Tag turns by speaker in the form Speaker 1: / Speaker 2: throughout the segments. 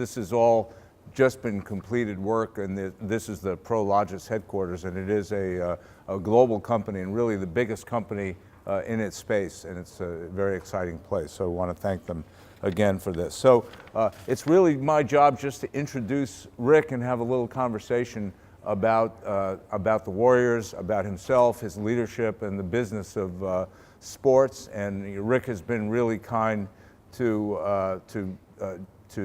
Speaker 1: This is all just been completed work, and this is the Prologis headquarters, and it is a global company and really the biggest company in its space, and it's a very exciting place. So I want to thank them again for this. So it's really my job just to introduce Rick and have a little conversation about the Warriors, about himself, his leadership, and the business of sports. And Rick has been really kind to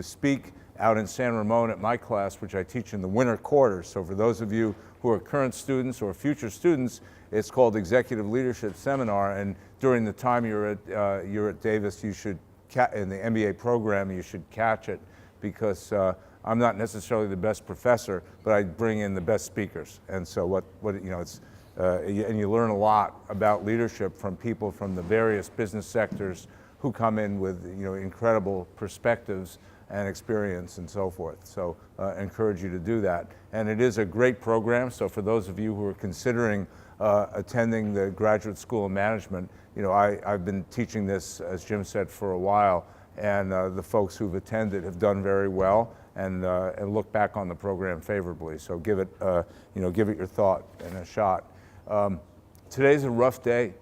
Speaker 1: speak out in San Ramon at my class, which I teach in the winter quarters. So for those of you who are current students or future students, it's called Executive Leadership Seminar. And during the time you're at Davis, you should in the MBA program, you should catch it, because I'm not necessarily the best professor, but I bring in the best speakers. And so it's and you learn a lot about leadership from people from the various business sectors who come in with incredible perspectives and experience and so forth. So I encourage you to do that. And it is a great program. So for those of you who are considering attending the Graduate School of Management, I've been teaching this, as Jim said, for a while, and the folks who've attended have done very well and look back on the program favorably. So give it your thought and a shot. Today's a rough day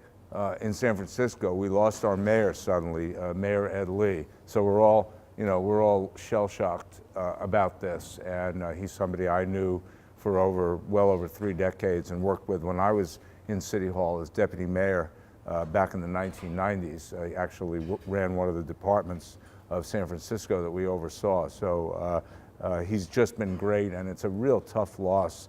Speaker 1: in San Francisco. We lost our mayor suddenly, Mayor Ed Lee. So we're all shell-shocked about this, and he's somebody I knew for well over 3 decades and worked with when I was in City Hall as deputy mayor back in the 1990s. I actually ran one of the departments of San Francisco that we oversaw. So he's just been great, and it's a real tough loss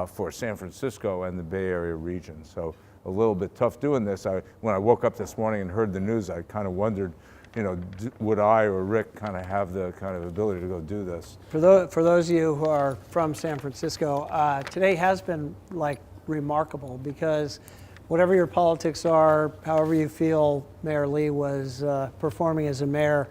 Speaker 1: for San Francisco and the Bay Area region. So a little bit tough doing this. When I woke up this morning and heard the news, I kind of wondered, would I or Rick kind of have the kind of ability to go do this?
Speaker 2: For those of you who are from San Francisco, today has been remarkable, because whatever your politics are, however you feel Mayor Lee was performing as a mayor,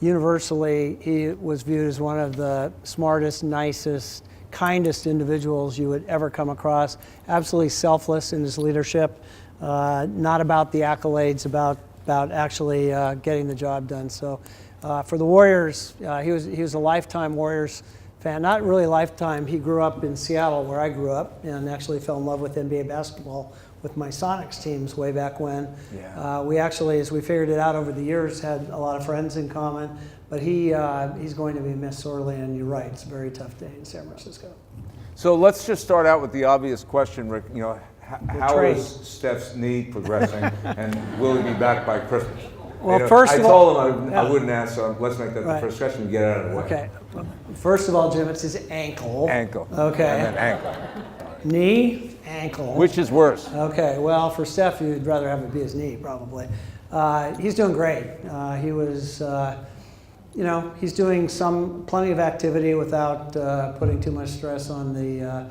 Speaker 2: universally he was viewed as one of the smartest, nicest, kindest individuals you would ever come across. Absolutely selfless in his leadership, not about the accolades, about actually getting the job done. So for the Warriors, he was a lifetime Warriors fan. Not really lifetime. He grew up in Seattle, where I grew up, and actually fell in love with NBA basketball with my Sonics teams way back when.
Speaker 1: Yeah.
Speaker 2: We actually, as we figured it out over the years, had a lot of friends in common. But he's going to be missed sorely, and you're right, it's a very tough day in San Francisco.
Speaker 1: So let's just start out with the obvious question, Rick. How is Steph's knee progressing, and will he be back by Christmas?
Speaker 2: Well, first of all,
Speaker 1: I told him I wouldn't ask, so let's make that the first question and get out of the way.
Speaker 2: Okay. First of all, Jim, it's his ankle.
Speaker 1: Ankle.
Speaker 2: Okay.
Speaker 1: And then ankle.
Speaker 2: Knee, ankle.
Speaker 1: Which is worse?
Speaker 2: Okay. Well, for Steph, you'd rather have it be his knee, probably. He's doing great. He was, he's doing plenty of activity without putting too much stress on the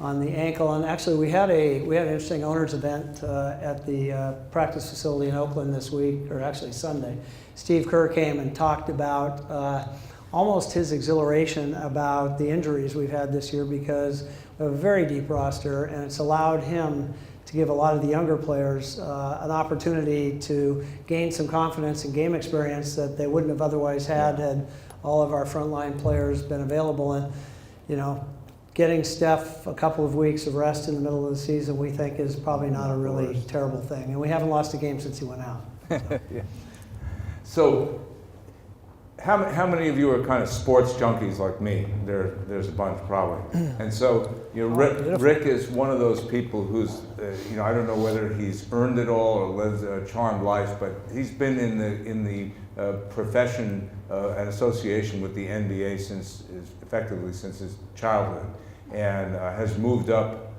Speaker 2: ankle. And actually, we had an interesting owners event at the practice facility in Oakland this week, or actually Sunday. Steve Kerr came and talked about almost his exhilaration about the injuries we've had this year, because we have a very deep roster, and it's allowed him to give a lot of the younger players an opportunity to gain some confidence and game experience that they wouldn't have otherwise had all of our frontline players been available. And getting Steph a couple of weeks of rest in the middle of the season, we think, is probably not a really terrible thing. And we haven't lost a game since he went out. So,
Speaker 1: yeah. So how many of you are kind of sports junkies like me? There's a bunch probably. And so Rick is one of those people who's I don't know whether he's earned it all or lives a charmed life, but he's been in the profession and association with the NBA effectively since his childhood, and has moved up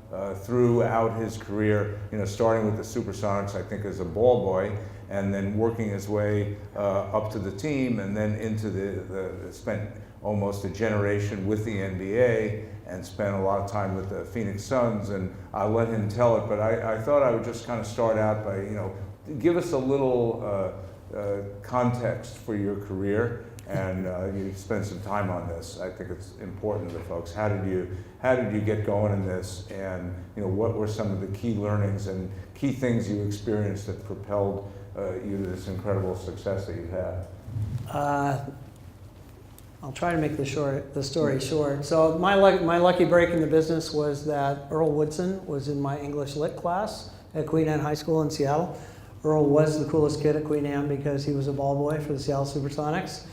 Speaker 1: throughout his career, starting with the Supersonics, I think, as a ball boy, and then working his way up to the team, and then into spent almost a generation with the NBA, and spent a lot of time with the Phoenix Suns. And I'll let him tell it, but I thought I would just kind of start out by, give us a little context for your career, and you spend some time on this. I think it's important to the folks. How did you get going in this, and what were some of the key learnings and key things you experienced that propelled you to this incredible success that you've had?
Speaker 2: I'll try to make the story short. So my lucky break in the business was that Earl Woodson was in my English Lit class at Queen Anne High School in Seattle. Earl was the coolest kid at Queen Anne because he was a ball boy for the Seattle Supersonics.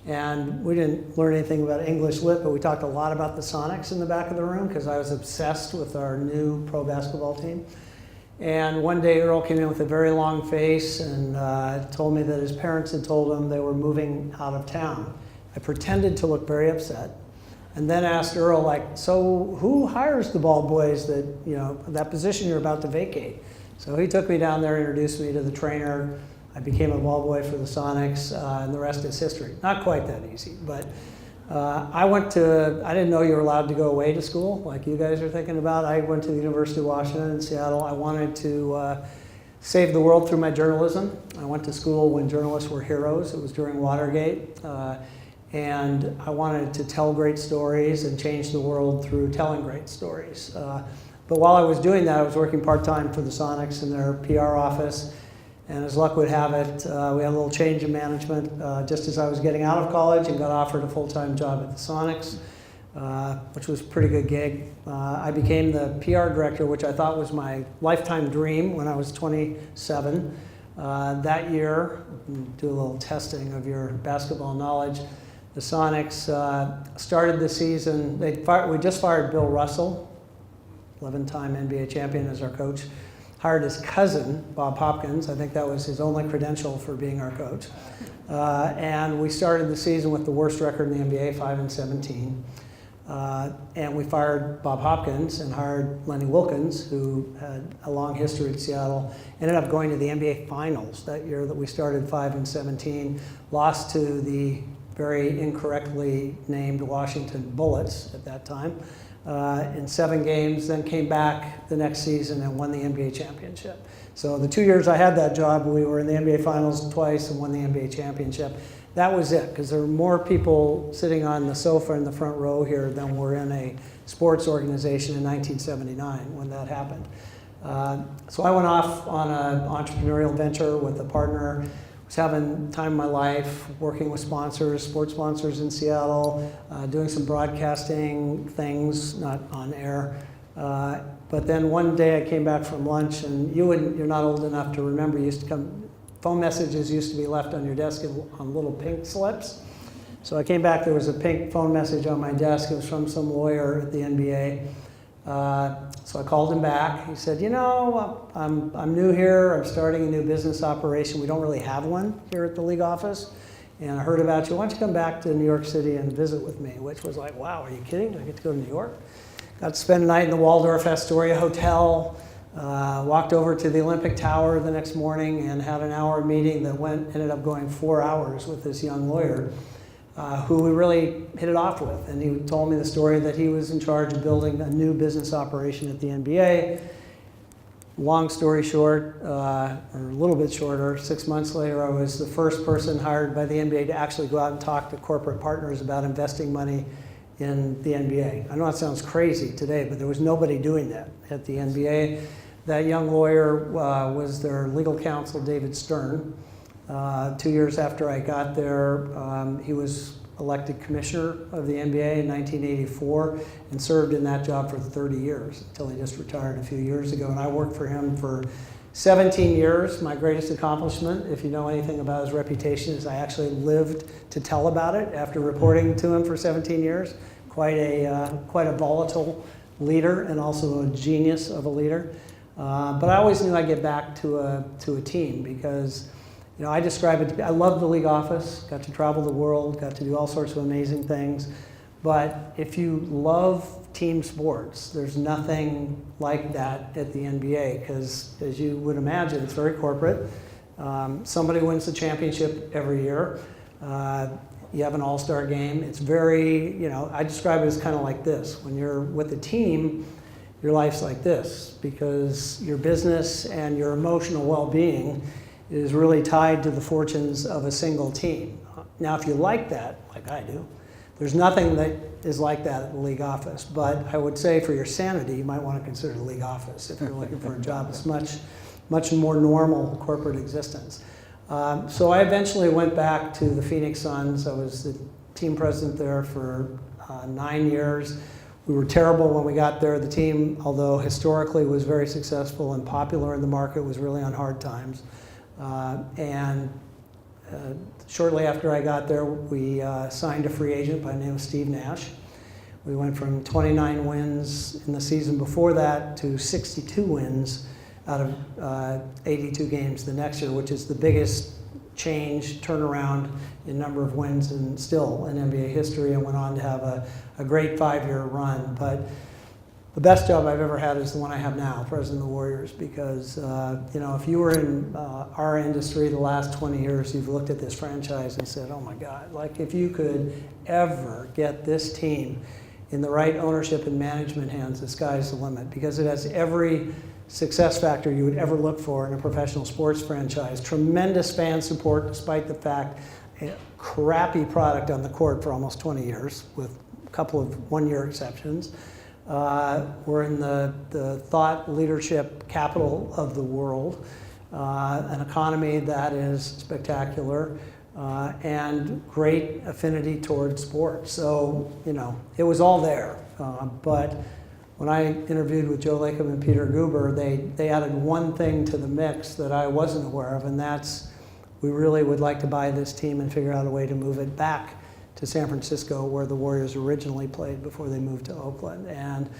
Speaker 2: And we didn't learn anything about English Lit, but we talked a lot about the Sonics in the back of the room because I was obsessed with our new pro basketball team. And one day Earl came in with a very long face and told me that his parents had told him they were moving out of town. I pretended to look very upset and then asked Earl, like, so who hires the ball boys that, you know, that position you're about to vacate? So he took me down there, introduced me to the trainer. I became a ball boy for the Sonics, and the rest is history. Not quite that easy, but I didn't know you were allowed to go away to school like you guys are thinking about. I went to the University of Washington in Seattle. I wanted to save the world through my journalism. I went to school when journalists were heroes. It was during Watergate. And I wanted to tell great stories and change the world through telling great stories. But while I was doing that, I was working part-time for the Sonics in their PR office. And as luck would have it, we had a little change in management just as I was getting out of college and got offered a full-time job at the Sonics, which was a pretty good gig. I became the PR director, which I thought was my lifetime dream when I was 27. That year, do a little testing of your basketball knowledge. The Sonics started the season, we just fired Bill Russell, 11-time NBA champion, as our coach. Hired his cousin, Bob Hopkins. I think that was his only credential for being our coach. And we started the season with the worst record in the NBA, 5-17. And we fired Bob Hopkins and hired Lenny Wilkins, who had a long history at Seattle. Ended up going to the NBA Finals that year that we started 5-17. Lost to the very incorrectly named Washington Bullets at that time in 7 games, then came back the next season and won the NBA championship. So the 2 years I had that job, we were in the NBA Finals twice and won the NBA championship. That was it, because there were more people sitting on the sofa in the front row here than were in a sports organization in 1979 when that happened. So I went off on an entrepreneurial venture with a partner. Was having time of my life, working with sponsors, sports sponsors in Seattle, doing some broadcasting things, not on air. But then one day I came back from lunch, and you're not old enough to remember, phone messages used to be left on your desk on little pink slips. So I came back, there was a pink phone message on my desk. It was from some lawyer at the NBA. So I called him back. He said, you know, I'm new here. I'm starting a new business operation. We don't really have one here at the league office. And I heard about you. Why don't you come back to New York City and visit with me? Which was like, wow, are you kidding? Do I get to go to New York? Got to spend a night in the Waldorf Astoria Hotel. Walked over to the Olympic Tower the next morning and had an hour meeting that ended up going 4 hours with this young lawyer. Who we really hit it off with. And he told me the story that he was in charge of building a new business operation at the NBA. Long story short, or a little bit shorter, 6 months later, I was the first person hired by the NBA to actually go out and talk to corporate partners about investing money in the NBA. I know it sounds crazy today, but there was nobody doing that at the NBA. That young lawyer was their legal counsel, David Stern. 2 years after I got there, he was elected commissioner of the NBA in 1984 and served in that job for 30 years until he just retired a few years ago. And I worked for him for 17 years. My greatest accomplishment, if you know anything about his reputation, is I actually lived to tell about it after reporting to him for 17 years. Quite a volatile leader and also a genius of a leader. But I always knew I'd get back to a team because I describe it, I love the league office, got to travel the world, got to do all sorts of amazing things. But if you love team sports, there's nothing like that at the NBA because, as you would imagine, it's very corporate. Somebody wins the championship every year. You have an all-star game. It's very, I describe it as kind of like this. When you're with a team, your life's like this because your business and your emotional well-being is really tied to the fortunes of a single team. Now, if you like that, like I do, there's nothing that is like that at the league office. But I would say for your sanity, you might want to consider the league office if you're looking for a job. It's much more normal corporate existence. So I eventually went back to the Phoenix Suns. I was the team president there for 9 years. We were terrible when we got there. The team, although historically was very successful and popular in the market, was really on hard times. Shortly after I got there, we signed a free agent by the name of Steve Nash. We went from 29 wins in the season before that to 62 wins out of 82 games the next year, which is the biggest change, turnaround in number of wins and still in NBA history, and went on to have a great 5-year run. But the best job I've ever had is the one I have now, president of the Warriors, because if you were in our industry the last 20 years, you've looked at this franchise and said, oh my God, like if you could ever get this team in the right ownership and management hands, the sky's the limit, because it has every success factor you would ever look for in a professional sports franchise. Tremendous fan support, despite the fact a crappy product on the court for almost 20 years, with a couple of one-year exceptions. We're in the thought leadership capital of the world, an economy that is spectacular, and great affinity towards sports. So, it was all there. But when I interviewed with Joe Lacob and Peter Guber, they added one thing to the mix that I wasn't aware of, and that's we really would like to buy this team and figure out a way to move it back to San Francisco, where the Warriors originally played before they moved to Oakland. And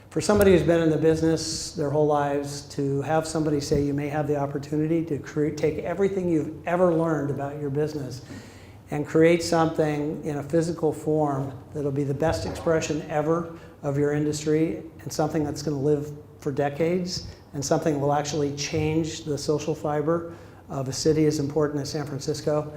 Speaker 2: for somebody who's been in the business their whole lives, to have somebody say you may have the opportunity to take everything you've ever learned about your business and create something in a physical form that'll be the best expression ever of your industry, and something that's going to live for decades, and something that will actually change the social fiber of a city as important as San Francisco,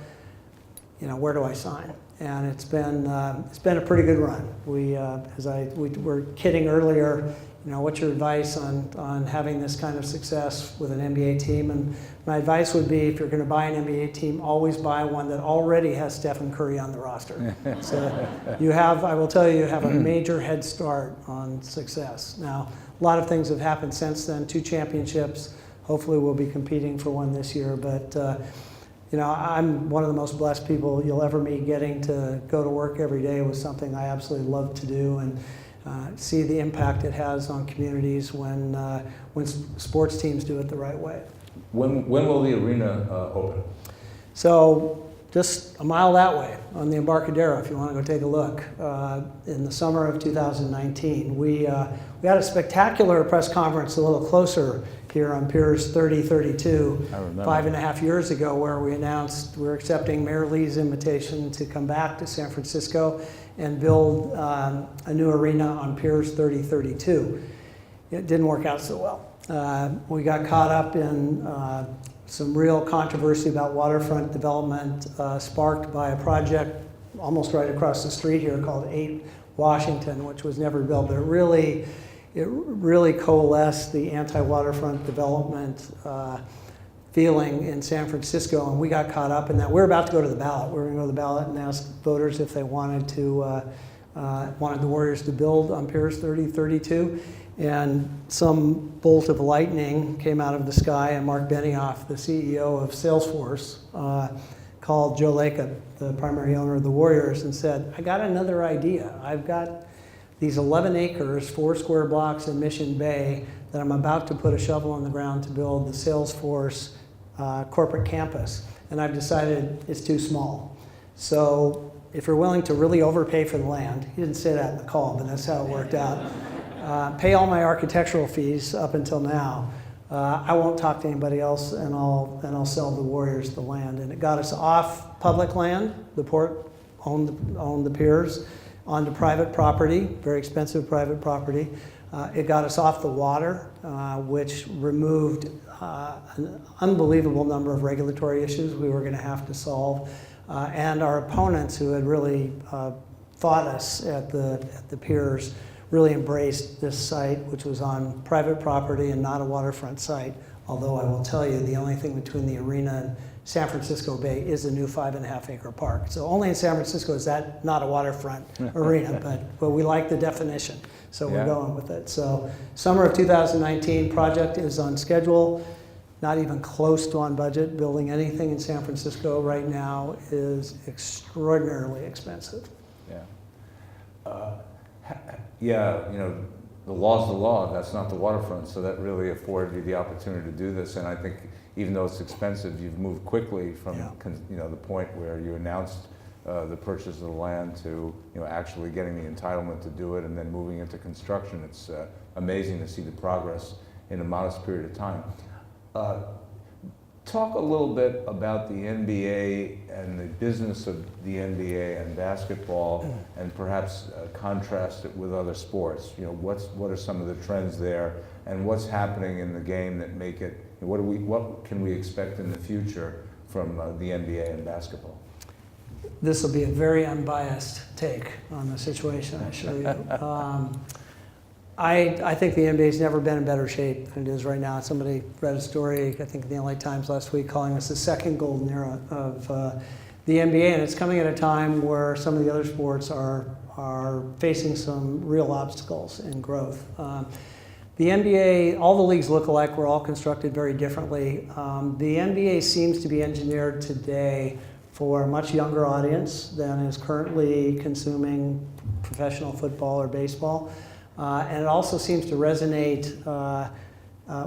Speaker 2: where do I sign? And it's been a pretty good run. We were kidding earlier, what's your advice on having this kind of success with an NBA team? And my advice would be, if you're going to buy an NBA team, always buy one that already has Stephen Curry on the roster. So I will tell you have a major head start on success. Now, a lot of things have happened since then, 2 championships. Hopefully we'll be competing for one this year, but I'm one of the most blessed people you'll ever meet. Getting to go to work every day was something I absolutely love to do, and see the impact it has on communities when sports teams do it the right way.
Speaker 3: When will the arena open?
Speaker 2: So just a mile that way on the Embarcadero, if you want to go take a look. In the summer of 2019, we had a spectacular press conference a little closer here on Piers 3032 5.5 years ago, where we announced we're accepting Mayor Lee's invitation to come back to San Francisco and build a new arena on Piers 3032. It didn't work out so well. We got caught up in some real controversy about waterfront development, sparked by a project almost right across the street here called 8 Washington, which was never built. But it really coalesced the anti-waterfront development feeling in San Francisco, and we got caught up in that. We're about to go to the ballot. We're going to go to the ballot and ask voters if they wanted the Warriors to build on Piers 3032. And some bolt of lightning came out of the sky, and Mark Benioff, the CEO of Salesforce, called Joe Lacob, the primary owner of the Warriors, and said, I got another idea. I've got these 11 acres, 4 square blocks in Mission Bay, that I'm about to put a shovel in the ground to build the Salesforce corporate campus. And I've decided it's too small. So if you're willing to really overpay for the land, he didn't say that in the call, but that's how it worked out. Pay all my architectural fees up until now. I won't talk to anybody else, and I'll sell the Warriors the land. And it got us off public land. The port owned the piers, onto private property, very expensive private property. It got us off the water, which removed an unbelievable number of regulatory issues we were going to have to solve. And our opponents, who had really fought us at the piers, really embraced this site, which was on private property and not a waterfront site. Although I will tell you, the only thing between the arena and San Francisco Bay is a new 5.5-acre park. So only in San Francisco is that not a waterfront arena, but we like the definition, so we're going with it. So summer of 2019, project is on schedule. not even close to on budget. Building anything in San Francisco right now is extraordinarily expensive.
Speaker 3: Yeah. Yeah, you know, the law's the law. That's not the waterfront. So that really afforded you the opportunity to do this. And I think even though it's expensive, you've moved quickly from you know, the point where you announced the purchase of the land to, you know, actually getting the entitlement to do it and then moving into construction. It's amazing to see the progress in a modest period of time. Talk a little bit about the NBA and the business of the NBA and basketball, and perhaps contrast it with other sports. You know, what are some of the trends there, and what's happening in the game that make it? What can we expect in the future from the NBA and basketball?
Speaker 2: This will be a very unbiased take on the situation, I assure you. I think the NBA's never been in better shape than it is right now. Somebody read a story, I think in the LA Times last week, calling us the second golden era of the NBA, and it's coming at a time where some of the other sports are facing some real obstacles in growth. The NBA, all the leagues look alike. We're all constructed very differently. The NBA seems to be engineered today for a much younger audience than is currently consuming professional football or baseball. And it also seems to resonate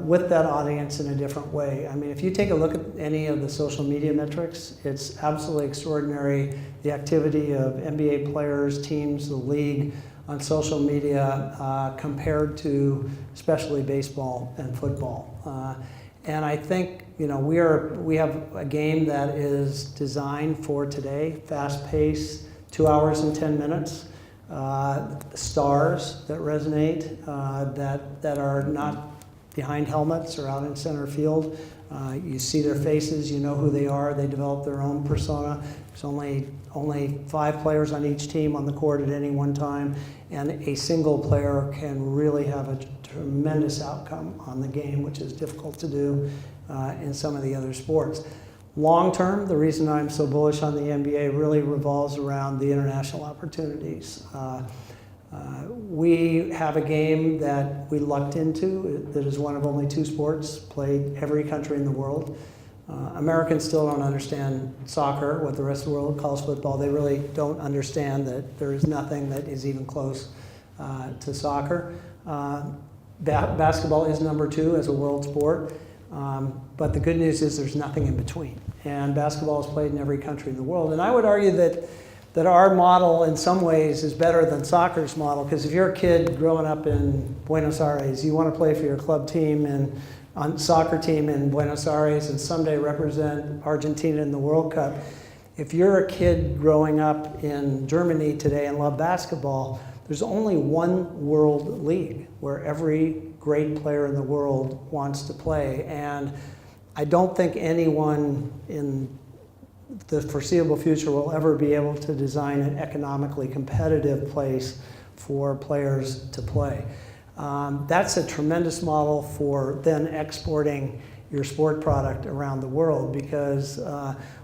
Speaker 2: with that audience in a different way. I mean, if you take a look at any of the social media metrics, it's absolutely extraordinary, the activity of NBA players, teams, the league on social media compared to especially baseball and football. And I think, you know, we have a game that is designed for today, fast-paced, 2 hours and 10 minutes. Stars that resonate, that are not behind helmets or out in center field. You see their faces, you know who they are, they develop their own persona. There's only 5 players on each team on the court at any one time, and a single player can really have a tremendous outcome on the game, which is difficult to do in some of the other sports. Long term, the reason I'm so bullish on the NBA really revolves around the international opportunities. We have a game that we lucked into that is one of only 2 sports played every country in the world. Americans still don't understand soccer, what the rest of the world calls football. They really don't understand that there is nothing that is even close to soccer. Basketball is number 2 as a world sport. But the good news is there's nothing in between. And basketball is played in every country in the world. And I would argue that our model in some ways is better than soccer's model, because if you're a kid growing up in Buenos Aires, you want to play for your club team and on soccer team in Buenos Aires and someday represent Argentina in the World Cup. If you're a kid growing up in Germany today and love basketball, there's only one world league where every great player in the world wants to play. And I don't think anyone in the foreseeable future will ever be able to design an economically competitive place for players to play. That's a tremendous model for then exporting your sport product around the world, because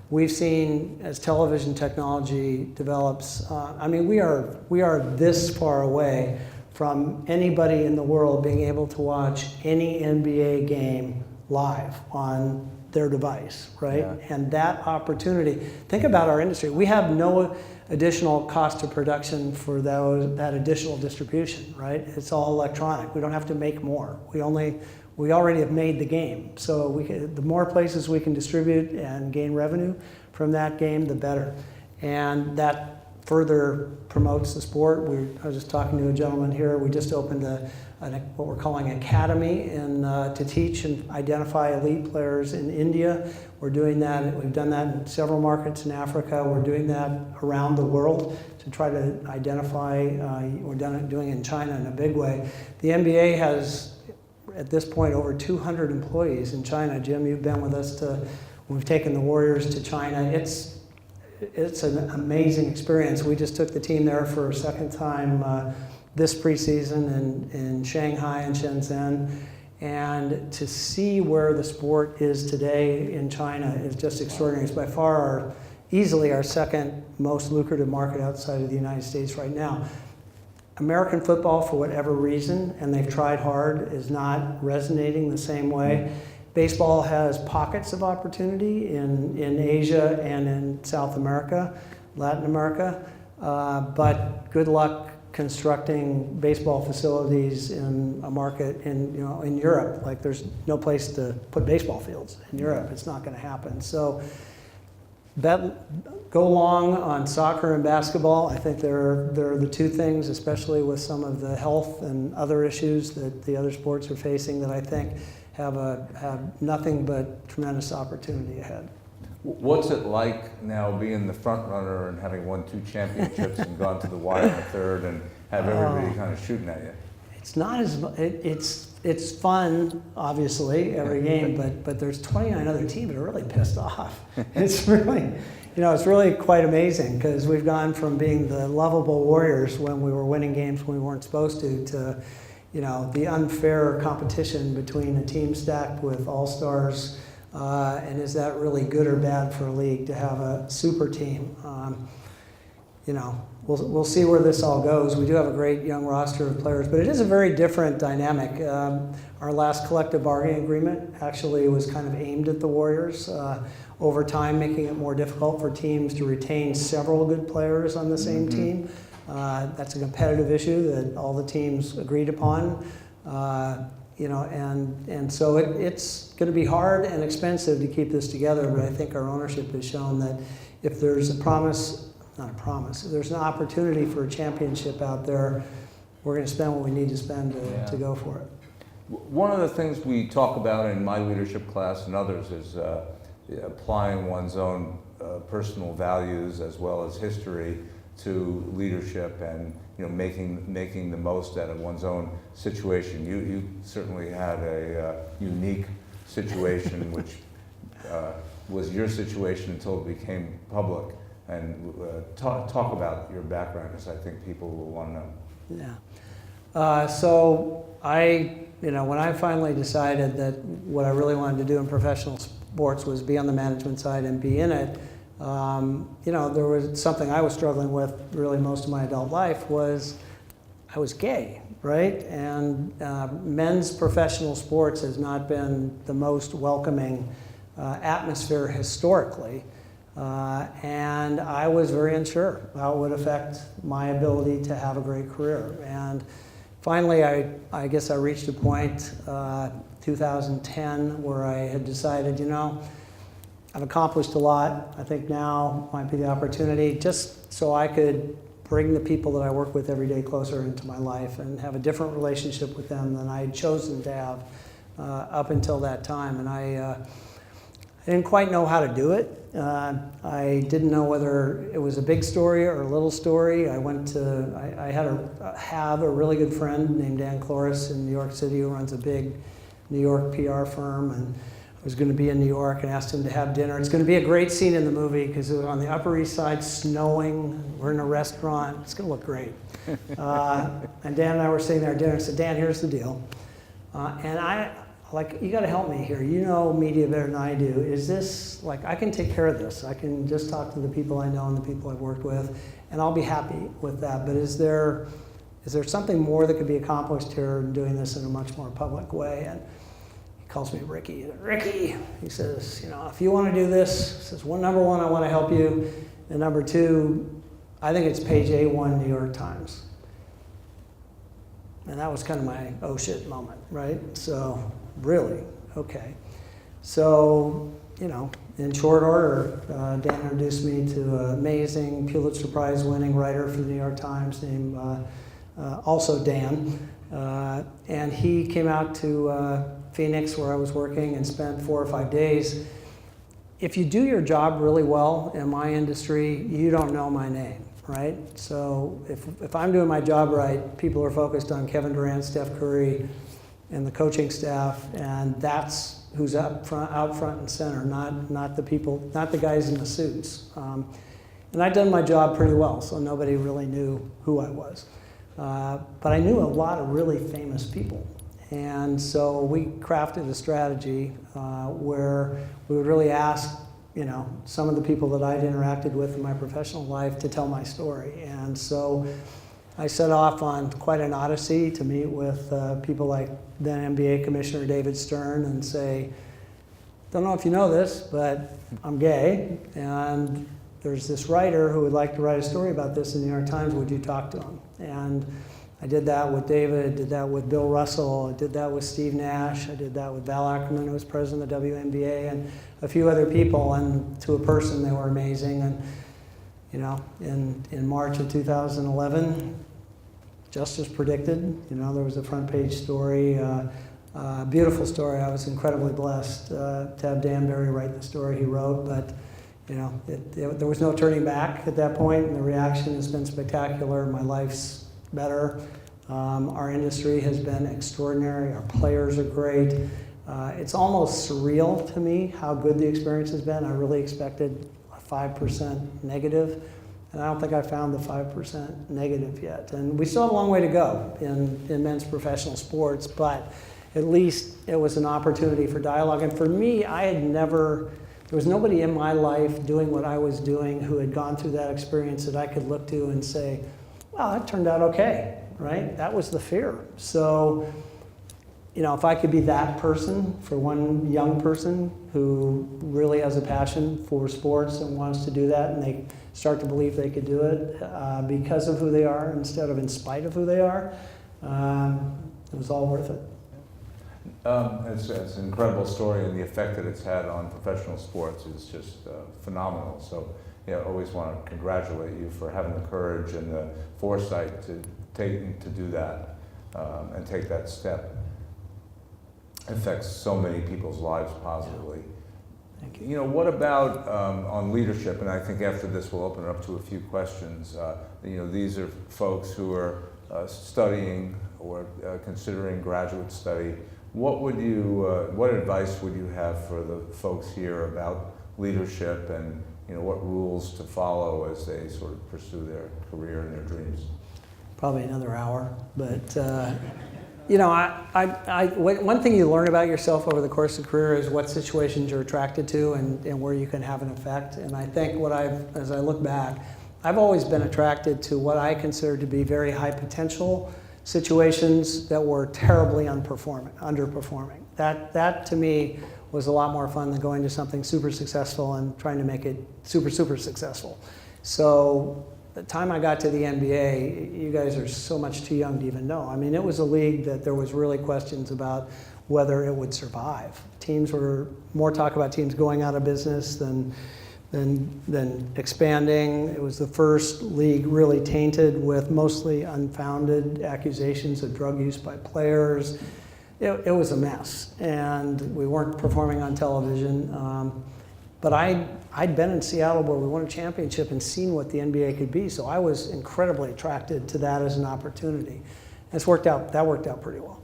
Speaker 2: we've seen as television technology develops, I mean, we are this far away from anybody in the world being able to watch any NBA game live on their device, right? Yeah. And that opportunity, think about our industry. We have no additional cost of production for that additional distribution, right? It's all electronic. We don't have to make more. We already have made the game. So the more places we can distribute and gain revenue from that game, the better. And that further promotes the sport. I was just talking to a gentleman here. We just opened what we're calling academy to teach and identify elite players in India. We're doing that. We've done that in several markets in Africa. We're doing that around the world to try to identify. We're doing it in China in a big way. The NBA has, at this point, over 200 employees in China. Jim, you've been with us we've taken the Warriors to China. It's an amazing experience. We just took the team there for a second time this preseason in Shanghai and Shenzhen. And to see where the sport is today in China is just extraordinary. It's by far easily our second most lucrative market outside of the United States right now. American football, for whatever reason, and they've tried hard, is not resonating the same way. Baseball has pockets of opportunity in Asia and in South America, Latin America, but good luck constructing baseball facilities in a market in Europe. Like there's no place to put baseball fields in Europe. It's not going to happen. So go long on soccer and basketball. I think they're the two things, especially with some of the health and other issues that the other sports are facing, that I think have nothing but tremendous opportunity ahead.
Speaker 3: What's it like now being the front runner and having won 2 championships and gone to the wire in the third and have everybody kind of shooting at you?
Speaker 2: It's not as it's fun, obviously, every game, but there's 29 other teams that are really pissed off. It's really, it's really quite amazing, because we've gone from being the lovable Warriors when we were winning games when we weren't supposed to the unfair competition between a team stacked with all-stars. And is that really good or bad for a league to have a super team? We'll see where this all goes. We do have a great young roster of players, but it is a very different dynamic. Our last collective bargaining agreement actually was kind of aimed at the Warriors, over time making it more difficult for teams to retain several good players on the same team. That's a competitive issue that all the teams agreed upon. And so it's going to be hard and expensive to keep this together, but I think our ownership has shown that if there's if there's an opportunity for a championship out there, we're going to spend what we need to spend to go for it.
Speaker 3: One of the things we talk about in my leadership class and others is applying one's own personal values as well as history to leadership, and making the most out of one's own situation. You certainly had a unique situation, which was your situation until it became public. And talk about your background, because I think people will want to know.
Speaker 2: Yeah. So when I finally decided that what I really wanted to do in professional sports was be on the management side and be in it, there was something I was struggling with really most of my adult life was I was gay, right? And men's professional sports has not been the most welcoming atmosphere historically. And I was very unsure how it would affect my ability to have a great career. And finally, I guess I reached a point, 2010, where I had decided, I've accomplished a lot. I think now might be the opportunity, just so I could bring the people that I work with every day closer into my life and have a different relationship with them than I had chosen to have up until that time. And I didn't quite know how to do it. I didn't know whether it was a big story or a little story. I have a really good friend named Dan Cloris in New York City who runs a big New York PR firm, and I was going to be in New York and asked him to have dinner. It's going to be a great scene in the movie because it was on the Upper East Side, snowing. We're in a restaurant. It's going to look great. And Dan and I were sitting there at dinner. I said, Dan, here's the deal. You got to help me here. You know media better than I do. Is this, I can take care of this. I can just talk to the people I know and the people I've worked with, and I'll be happy with that. But is there something more that could be accomplished here in doing this in a much more public way? And he calls me Ricky. Ricky, he says, if you want to do this, he says, number one, I want to help you. And number two, I think it's page A1 New York Times. And that was kind of my oh shit moment, right? So really, okay. So, in short order, Dan introduced me to an amazing Pulitzer Prize winning writer for the New York Times named also Dan. And he came out to Phoenix where I was working and spent 4 or 5 days. If you do your job really well in my industry, you don't know my name, right? So if I'm doing my job right, people are focused on Kevin Durant, Steph Curry, and the coaching staff, and that's who's out front and center, not the people, not the guys in the suits. And I'd done my job pretty well, so nobody really knew who I was. But I knew a lot of really famous people. And so we crafted a strategy where we would really ask, some of the people that I'd interacted with in my professional life to tell my story. And so I set off on quite an odyssey to meet with people like then MBA Commissioner David Stern and say, don't know if you know this, but I'm gay, and there's this writer who would like to write a story about this in the New York Times. Would you talk to him? And I did that with David, did that with Bill Russell, I did that with Steve Nash, I did that with Val Ackerman, who was president of the WNBA, and a few other people, and to a person, they were amazing. And you know, in March of 2011, just as predicted, you know, there was a front page story, beautiful story. I was incredibly blessed to have Dan Barry write the story he wrote, but you know, there was no turning back at that point, and the reaction has been spectacular. My life's better. Our industry has been extraordinary. Our players are great. It's almost surreal to me how good the experience has been. I really expected a 5% negative, and I don't think I found the 5% negative yet. And we still have a long way to go in men's professional sports, but at least it was an opportunity for dialogue. And for me, there was nobody in my life doing what I was doing who had gone through that experience that I could look to and say, well, that turned out okay, right? That was the fear. So, you know, if I could be that person for one young person who really has a passion for sports and wants to do that, and they start to believe they could do it because of who they are instead of in spite of who they are, it was all worth it.
Speaker 3: It's an incredible story, and the effect that it's had on professional sports is just phenomenal. So, yeah, I always want to congratulate you for having the courage and the foresight to do that and take that step. It affects so many people's lives positively.
Speaker 2: Thank you.
Speaker 3: You know, what about on leadership? And I think after this we'll open it up to a few questions. You know, these are folks who are studying or considering graduate study. What advice would you have for the folks here about leadership, and you know, what rules to follow as they sort of pursue their career and their dreams?
Speaker 2: Probably another hour, but you know, one thing you learn about yourself over the course of a career is what situations you're attracted to and where you can have an effect. And I think as I look back, I've always been attracted to what I consider to be very high potential situations that were terribly underperforming. That to me was a lot more fun than going to something super successful and trying to make it super, super successful. So the time I got to the NBA, you guys are so much too young to even know. I mean, it was a league that there was really questions about whether it would survive. Teams were more talk about teams going out of business than expanding. It was the first league really tainted with mostly unfounded accusations of drug use by players. It was a mess, and we weren't performing on television. But I'd been in Seattle where we won a championship and seen what the NBA could be, so I was incredibly attracted to that as an opportunity. That worked out pretty well.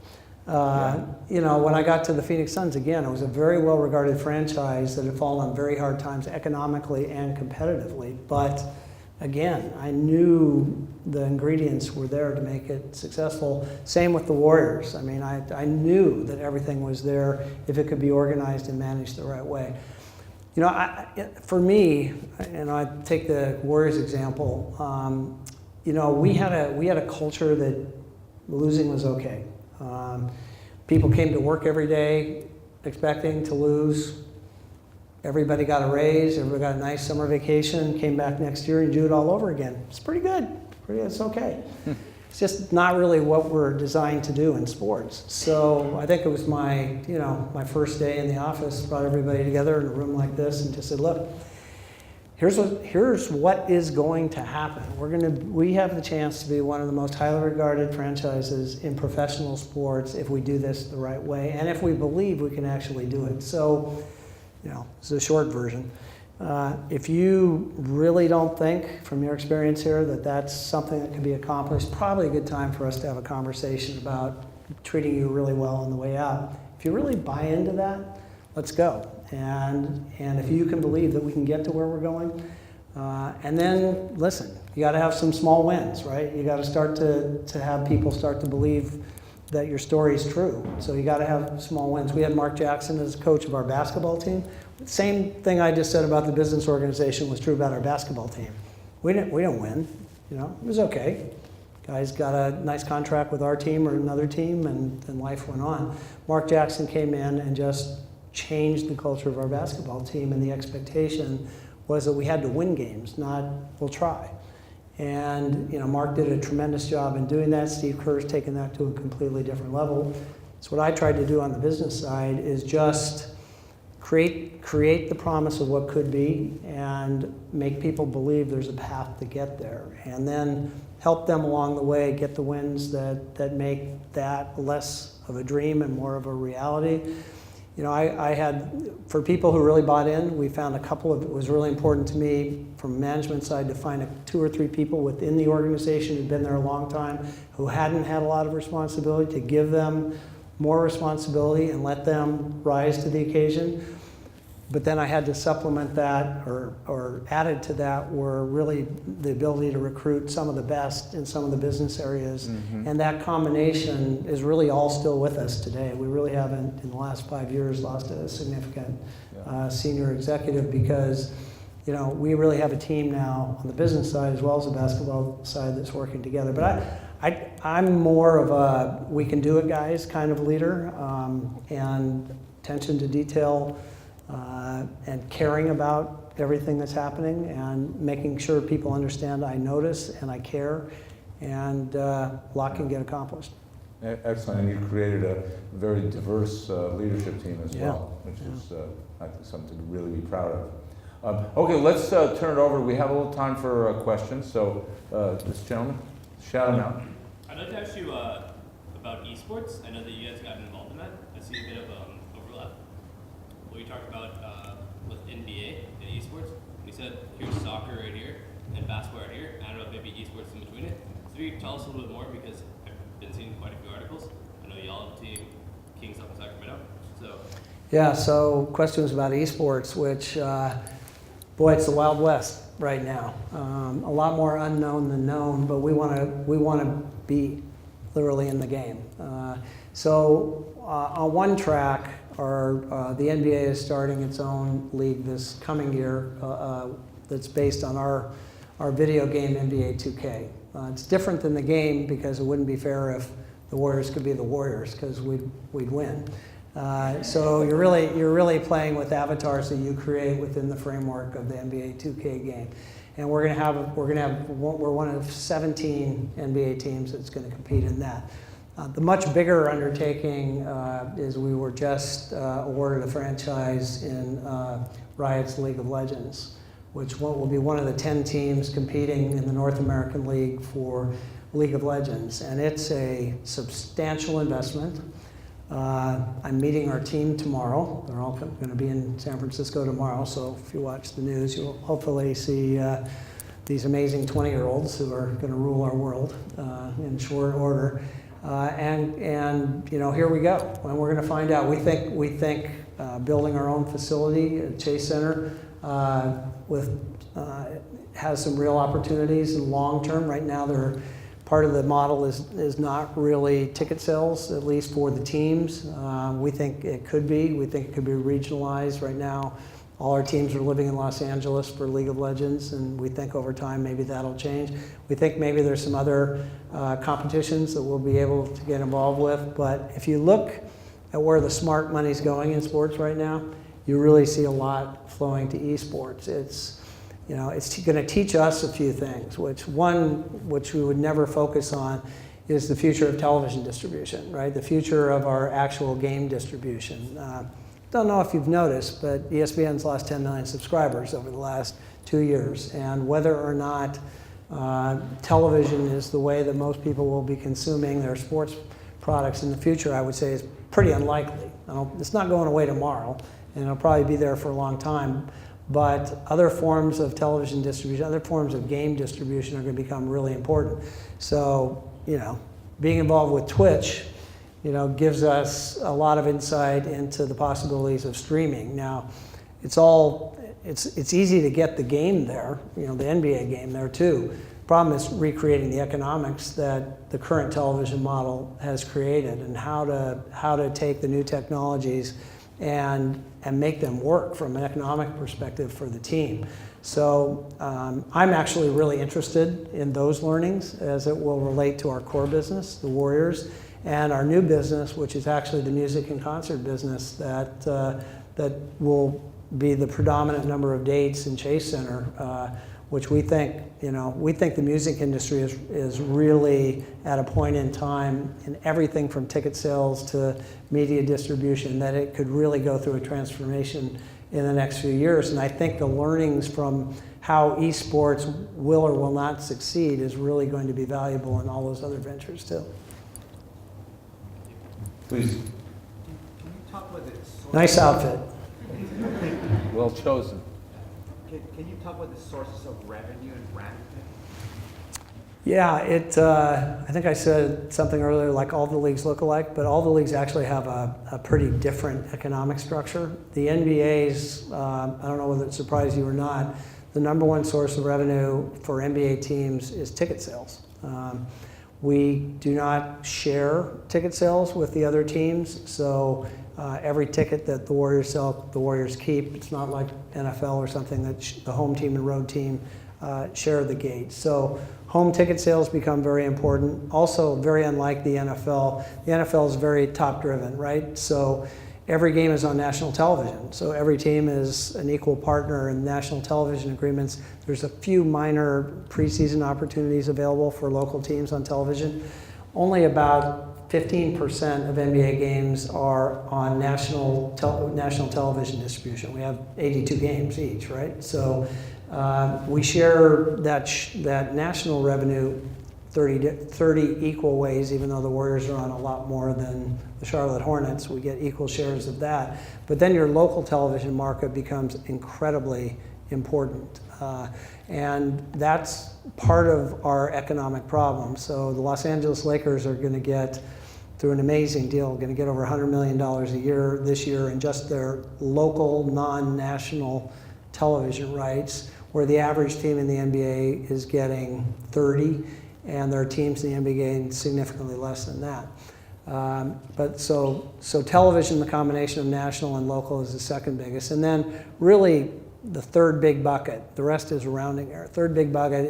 Speaker 2: You know, when I got to the Phoenix Suns, again, it was a very well-regarded franchise that had fallen on very hard times economically and competitively. But again, I knew the ingredients were there to make it successful. Same with the Warriors. I mean, I knew that everything was there if it could be organized and managed the right way. You know, for me, and I take the Warriors example, you know, we had a culture that losing was okay. People came to work every day expecting to lose. Everybody got a raise, everybody got a nice summer vacation, came back next year and do it all over again. It's pretty good. It's okay. It's just not really what we're designed to do in sports. So I think it was my first day in the office, brought everybody together in a room like this and just said, look, here's what is going to happen. We have the chance to be one of the most highly regarded franchises in professional sports if we do this the right way, and if we believe we can actually do it. So, you know, this is a short version. If you really don't think, from your experience here, that that's something that can be accomplished, probably a good time for us to have a conversation about treating you really well on the way out. If you really buy into that, let's go. And if you can believe that we can get to where we're going, and then listen, you got to have some small wins, right? You got to start to have people start to believe that your story is true. So you got to have small wins. We had Mark Jackson as coach of our basketball team. Same thing I just said about the business organization was true about our basketball team. We didn't win, you know. It was okay. Guys got a nice contract with our team or another team, and life went on. Mark Jackson came in and just changed the culture of our basketball team, and the expectation was that we had to win games, not we'll try. And Mark did a tremendous job in doing that. Steve Kerr's taken that to a completely different level. So what I tried to do on the business side is just create the promise of what could be and make people believe there's a path to get there. And then help them along the way get the wins that make that less of a dream and more of a reality. I had, for people who really bought in, we found it was really important to me from a management side to find 2 or 3 people within the organization who'd been there a long time, who hadn't had a lot of responsibility, to give them more responsibility and let them rise to the occasion. But then I had to supplement that, or added to that, were really the ability to recruit some of the best in some of the business areas. Mm-hmm. And that combination is really all still with us today. We really haven't, in the last 5 years, lost a significant senior executive, because we really have a team now on the business side as well as the basketball side that's working together. But I'm more of a we can do it guys kind of leader, and attention to detail, and caring about everything that's happening and making sure people understand I notice and I care, and a lot can get accomplished.
Speaker 3: Excellent, and you created a very diverse leadership team as well, which is I think something to really be proud of. Okay, let's turn it over. We have a little time for questions, so this gentleman, shout him out.
Speaker 4: I'd like to ask you about esports. I know that you guys got involved in that. I see a bit of overlap. What you talked about with MBA and esports. You said here's soccer right here and basketball right here. I don't know if maybe esports in between it. So if you could tell us a little bit more, because I've been seeing quite a few articles. I know y'all have a team, Kings up in Sacramento.
Speaker 2: So question was about esports, which boy, it's the Wild West right now. A lot more unknown than known, but we want to be literally in the game. So on one track, the NBA is starting its own league this coming year that's based on our video game NBA 2K. It's different than the game because it wouldn't be fair if the Warriors could be the Warriors, because we'd win. So you're really playing with avatars that you create within the framework of the NBA 2K game. And we're one of 17 NBA teams that's going to compete in that. The much bigger undertaking is we were just awarded a franchise in Riot's League of Legends, which will be one of the 10 teams competing in the North American League for League of Legends. And it's a substantial investment. I'm meeting our team tomorrow. They're all going to be in San Francisco tomorrow, so if you watch the news, you'll hopefully see these amazing 20-year-olds who are going to rule our world in short order. And here we go. And we're going to find out. We think building our own facility at Chase Center has some real opportunities in long term. Right now, part of the model is not really ticket sales, at least for the teams. We think it could be. We think it could be regionalized. Right now, all our teams are living in Los Angeles for League of Legends, and we think over time maybe that'll change. We think maybe there's some other competitions that we'll be able to get involved with. But if you look at where the smart money's going in sports right now, you really see a lot flowing to esports. It's going to teach us a few things, which we would never focus on is the future of television distribution, right? The future of our actual game distribution. Don't know if you've noticed, but ESPN's lost 10 million subscribers over the last 2 years. And whether or not television is the way that most people will be consuming their sports products in the future, I would say is pretty unlikely. It's not going away tomorrow, and it'll probably be there for a long time. But other forms of television distribution, other forms of game distribution are going to become really important. So, being involved with Twitch, gives us a lot of insight into the possibilities of streaming. Now, it's easy to get the game there, the NBA game there too. Problem is recreating the economics that the current television model has created, and how to take the new technologies and make them work from an economic perspective for the team. So I'm actually really interested in those learnings as it will relate to our core business, the Warriors, and our new business, which is actually the music and concert business that that will be the predominant number of dates in Chase Center, which we think, we think the music industry is really at a point in time in everything from ticket sales to media distribution that it could really go through a transformation in the next few years. And I think the learnings from how esports will or will not succeed is really going to be valuable in all those other ventures too.
Speaker 3: Please.
Speaker 5: Can you talk about the sources?
Speaker 2: Nice outfit.
Speaker 3: Well chosen.
Speaker 5: Can you talk about the sources of revenue in Rakuten?
Speaker 2: Yeah, I think I said something earlier, like all the leagues look alike, but all the leagues actually have a pretty different economic structure. The NBA's, I don't know whether it surprised you or not, the number one source of revenue for NBA teams is ticket sales. We do not share ticket sales with the other teams, so every ticket that the Warriors sell, the Warriors keep. It's not like NFL or something that the home team and road team share the gate. So home ticket sales become very important. Also very unlike the NFL. The NFL is very top driven, right? So every game is on national television. So every team is an equal partner in national television agreements. There's a few minor preseason opportunities available for local teams on television. Only about 15% of NBA games are on national television distribution. We have 82 games each, right? So we share that national revenue 30 equal ways, even though the Warriors are on a lot more than the Charlotte Hornets. We get equal shares of that. But then your local television market becomes incredibly important. And that's part of our economic problem. So the Los Angeles Lakers are going to get, through an amazing deal, going to get over $100 million a year this year in just their local, non-national television rights, where the average team in the NBA is getting 30, and there are teams in the NBA getting significantly less than that. But so television, the combination of national and local, is the second biggest. And then really the third big bucket, the rest is rounding error. Third big bucket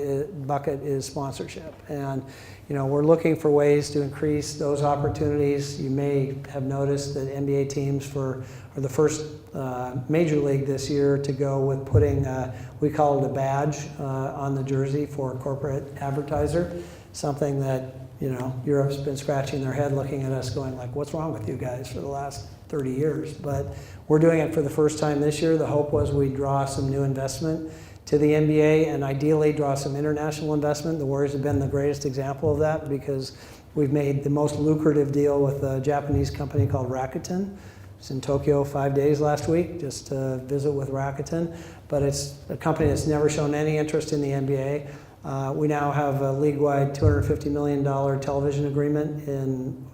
Speaker 2: is sponsorship. And we're looking for ways to increase those opportunities. You may have noticed that NBA teams are the first major league this year to go with putting, we call it a badge on the jersey for a corporate advertiser, something that Europe's been scratching their head looking at us going like, what's wrong with you guys for the last 30 years? But we're doing it for the first time this year. The hope was we'd draw some new investment to the NBA and ideally draw some international investment. The Warriors have been the greatest example of that because we've made the most lucrative deal with a Japanese company called Rakuten. I was in Tokyo 5 days last week just to visit with Rakuten, but it's a company that's never shown any interest in the NBA. We now have a league-wide $250 million television agreement in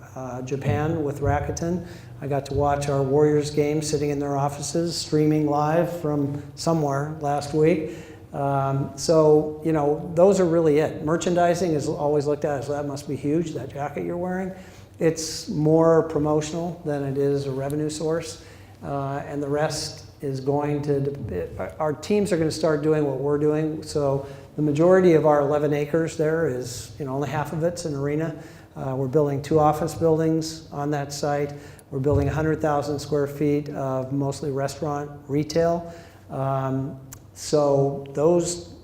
Speaker 2: Japan with Rakuten. I got to watch our Warriors game sitting in their offices, streaming live from somewhere last week. So, those are really it. Merchandising is always looked at as, that must be huge, that jacket you're wearing. It's more promotional than it is a revenue source. And the rest is going to, our teams are going to start doing what we're doing. So the majority of our 11 acres there is, only half of it's an arena. We're building 2 office buildings on that site. We're building 100,000 square feet of mostly restaurant retail. So those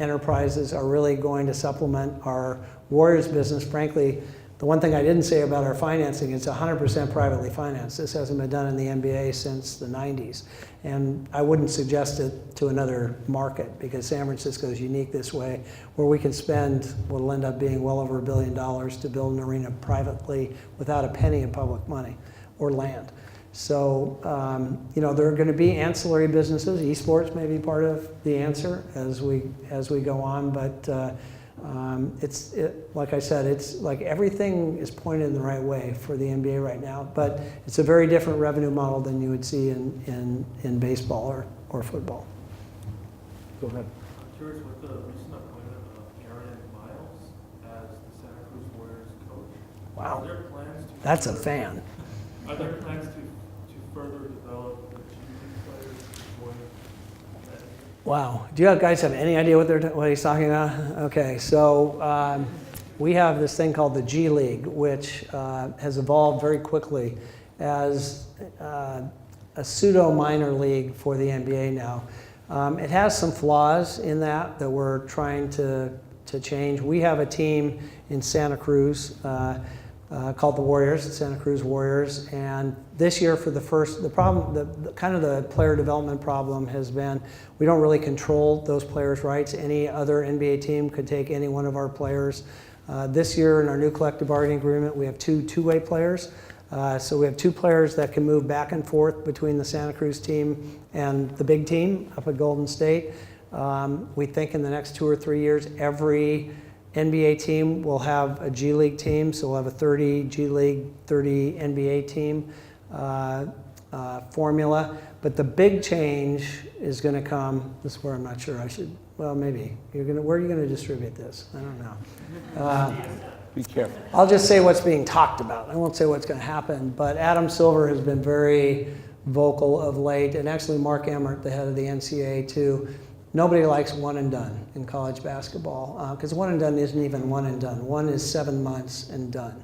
Speaker 2: enterprises are really going to supplement our Warriors business. Frankly, the one thing I didn't say about our financing, it's 100% privately financed. This hasn't been done in the NBA since the 90s. And I wouldn't suggest it to another market because San Francisco is unique this way, where we can spend what will end up being well over $1 billion to build an arena privately without a penny in public money or land. So, there are going to be ancillary businesses. Esports may be part of the answer as we go on, but like I said, it's like everything is pointed in the right way for the NBA right now, but it's a very different revenue model than you would see in baseball or football. Go ahead.
Speaker 6: I'm curious with the recent appointment of Aaron Miles as the Santa Cruz Warriors coach.
Speaker 2: Wow.
Speaker 6: Are there plans to
Speaker 2: That's a fan.
Speaker 6: Are there plans to further develop the G League players to join that?
Speaker 2: Wow. Do you guys have any idea what he's talking about? Okay, so we have this thing called the G League, which has evolved very quickly as a pseudo minor league for the NBA now. It has some flaws in that we're trying to change. We have a team in Santa Cruz called the Warriors, the Santa Cruz Warriors, and this year for the player development problem has been we don't really control those players' rights. Any other NBA team could take any one of our players. This year in our new collective bargaining agreement, we have two-way players. So we have 2 players that can move back and forth between the Santa Cruz team and the big team up at Golden State. We think in the next 2 or 3 years, every NBA team will have a G League team, so we'll have a 30 G League, 30 NBA team formula. But the big change is going to come, this is where I'm not sure I should, well, maybe. Where are you going to distribute this? I don't know.
Speaker 1: Be careful.
Speaker 2: I'll just say what's being talked about. I won't say what's going to happen, but Adam Silver has been very vocal of late, and actually Mark Emmert, the head of the NCAA, too. Nobody likes one and done in college basketball, because one and done isn't even one and done. One is 7 months and done.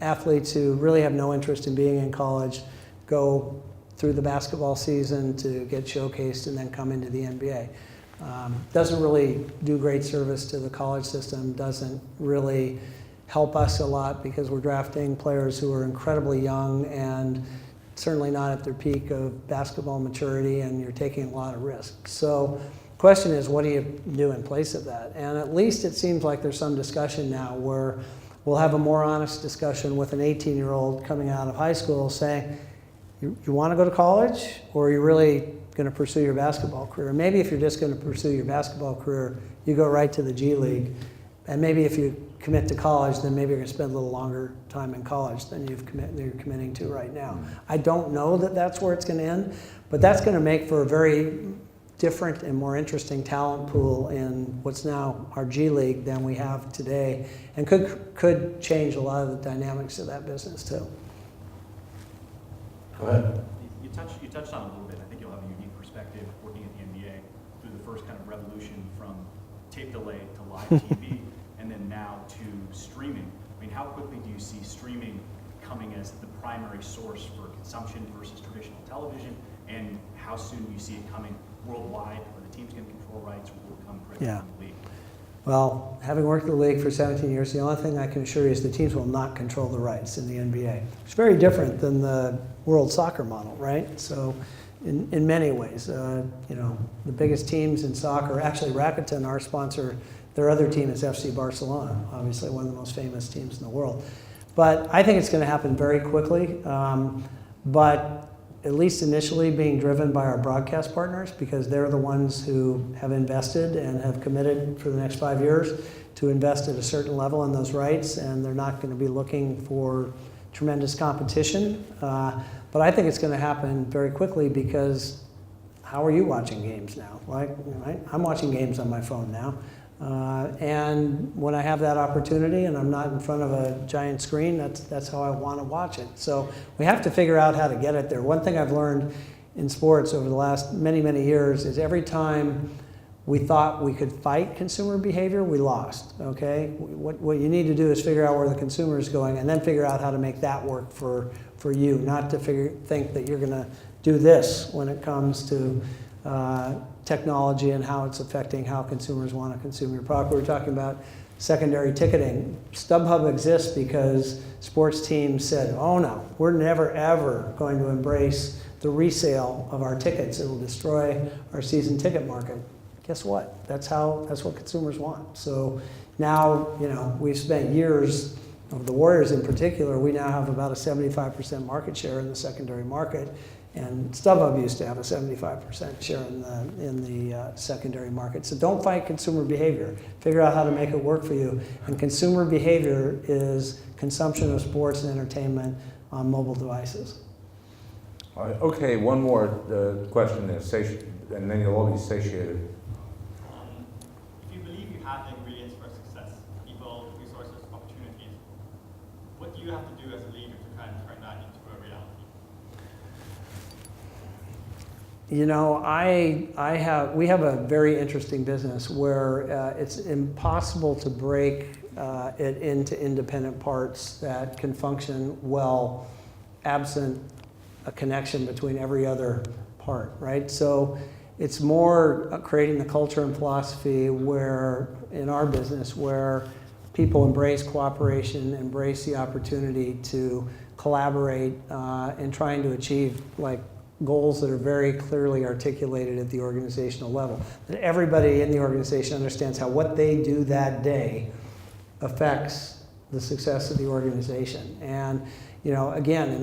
Speaker 2: Athletes who really have no interest in being in college go through the basketball season to get showcased and then come into the NBA. Doesn't really do great service to the college system, doesn't really help us a lot because we're drafting players who are incredibly young and certainly not at their peak of basketball maturity, and you're taking a lot of risks. So the question is, what do you do in place of that? And at least it seems like there's some discussion now where we'll have a more honest discussion with an 18-year-old coming out of high school saying, you want to go to college, or are you really going to pursue your basketball career? Maybe if you're just going to pursue your basketball career, you go right to the G League. And maybe if you commit to college, then maybe you're going to spend a little longer time in college than you're committing to right now. I don't know that that's where it's going to end, but that's going to make for a very different and more interesting talent pool in what's now our G League than we have today, and could change a lot of the dynamics of that business too.
Speaker 3: Go ahead.
Speaker 7: You touched on it a little bit. I think you'll have a unique perspective working at the NBA through the first kind of revolution from tape delay to live TV, and then now to streaming. I mean, how quickly do you see streaming coming as the primary source for consumption versus traditional television, and how soon do you see it coming worldwide, where the teams can control rights, or will become critical in the league?
Speaker 2: Well, having worked in the league for 17 years, the only thing I can assure you is the teams will not control the rights in the NBA. It's very different than the world soccer model, right? So in many ways, the biggest teams in soccer, actually Rakuten, our sponsor, their other team is FC Barcelona, obviously one of the most famous teams in the world. But I think it's going to happen very quickly, but at least initially being driven by our broadcast partners, because they're the ones who have invested and have committed for the next 5 years to invest at a certain level in those rights, and they're not going to be looking for tremendous competition. But I think it's going to happen very quickly, because how are you watching games now? Right? I'm watching games on my phone now. And when I have that opportunity and I'm not in front of a giant screen, that's how I want to watch it. So we have to figure out how to get it there. One thing I've learned in sports over the last many, many years is every time we thought we could fight consumer behavior, we lost, okay? What you need to do is figure out where the consumer is going and then figure out how to make that work for you, not to think that you're going to do this when it comes to technology and how it's affecting how consumers want to consume your product. We were talking about secondary ticketing. StubHub exists because sports teams said, oh no, we're never ever going to embrace the resale of our tickets. It will destroy our season ticket market. Guess what? That's what consumers want. So now, we've spent years, of the Warriors in particular, we now have about a 75% market share in the secondary market. And StubHub used to have a 75% share in the secondary market. So don't fight consumer behavior. Figure out how to make it work for you. And consumer behavior is consumption of sports and entertainment on mobile devices.
Speaker 3: Okay, one more question, and then you'll all be satiated.
Speaker 8: If you believe you have the ingredients for success, people, resources, opportunities, what do you have to do as a leader to kind of turn that into a reality?
Speaker 2: We have a very interesting business where it's impossible to break it into independent parts that can function well absent a connection between every other part, right? So it's more creating the culture and philosophy where, in our business, where people embrace cooperation, embrace the opportunity to collaborate in trying to achieve like goals that are very clearly articulated at the organizational level. That everybody in the organization understands how what they do that day affects the success of the organization. And you know, again, in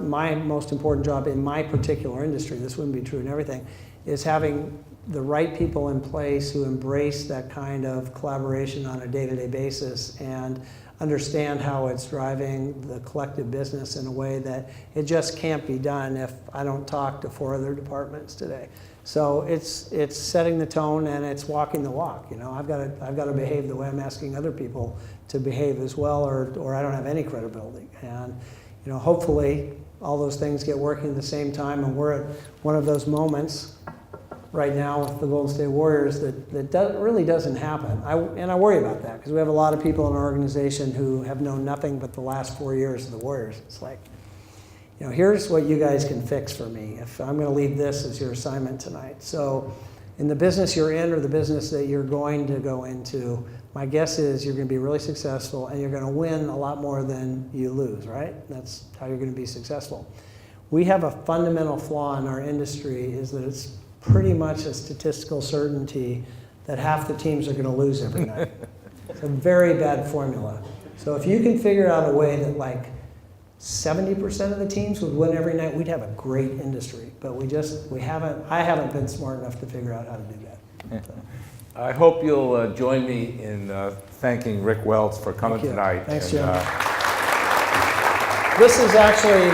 Speaker 2: my most important job in my particular industry, this wouldn't be true in everything, is having the right people in place who embrace that kind of collaboration on a day-to-day basis and understand how it's driving the collective business in a way that it just can't be done if I don't talk to 4 other departments today. So it's setting the tone and it's walking the walk. You know, I've got to behave the way I'm asking other people to behave as well, or I don't have any credibility. And you know, hopefully all those things get working at the same time, and we're at one of those moments right now with the Golden State Warriors that really doesn't happen. And I worry about that because we have a lot of people in our organization who have known nothing but the last 4 years of the Warriors. It's like, you know, here's what you guys can fix for me if I'm going to leave this as your assignment tonight. So in the business you're in or the business that you're going to go into, my guess is you're going to be really successful and you're going to win a lot more than you lose, right? That's how you're going to be successful. We have a fundamental flaw in our industry is that it's pretty much a statistical certainty that half the teams are going to lose every night. It's a very bad formula. So if you can figure out a way that like 70% of the teams would win every night, we'd have a great industry. But I haven't been smart enough to figure out how to do that. So.
Speaker 3: I hope you'll join me in thanking Rick Welts for coming tonight.
Speaker 2: Thanks, Jim. This is actually,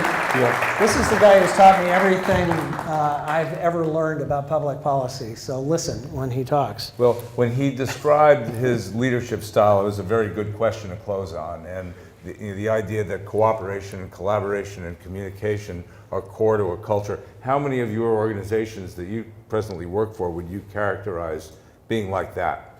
Speaker 2: this is the guy who's taught me everything I've ever learned about public policy. So listen when he talks.
Speaker 3: Well, when he described his leadership style, it was a very good question to close on. And the idea that cooperation and collaboration and communication are core to a culture. How many of your organizations that you presently work for would you characterize being like that?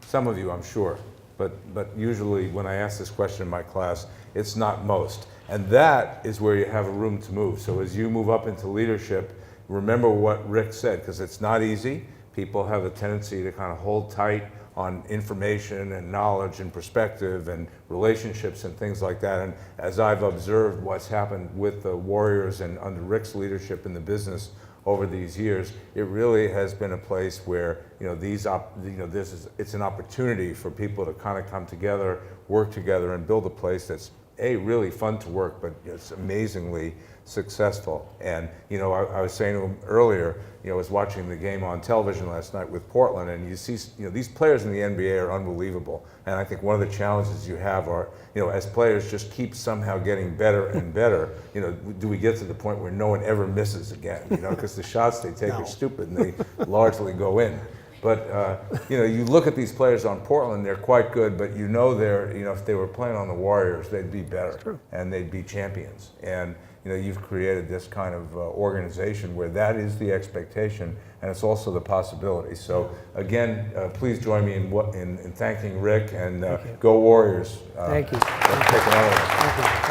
Speaker 3: Some of you, I'm sure. But usually when I ask this question in my class, it's not most. And that is where you have a room to move. So as you move up into leadership, remember what Rick said, because it's not easy. People have a tendency to kind of hold tight on information and knowledge and perspective and relationships and things like that. And as I've observed what's happened with the Warriors and under Rick's leadership in the business over these years, it really has been a place where it's an opportunity for people to kind of come together, work together, and build a place that's really fun to work, but it's amazingly successful. And I was saying to him earlier, I was watching the game on television last night with Portland, and you see, these players in the NBA are unbelievable. And I think one of the challenges you have are, as players just keep somehow getting better and better, do we get to the point where no one ever misses again? Because the shots they take are stupid and they largely go in. But you look at these players on Portland; they're quite good. But they're, if they were playing on the Warriors, they'd be better and they'd be champions. And you've created this kind of organization where that is the expectation, and it's also the possibility. So again, please join me in thanking Rick, and go Warriors.
Speaker 2: Thank you.
Speaker 3: Let's take another one.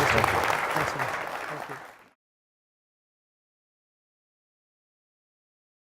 Speaker 2: Thank you.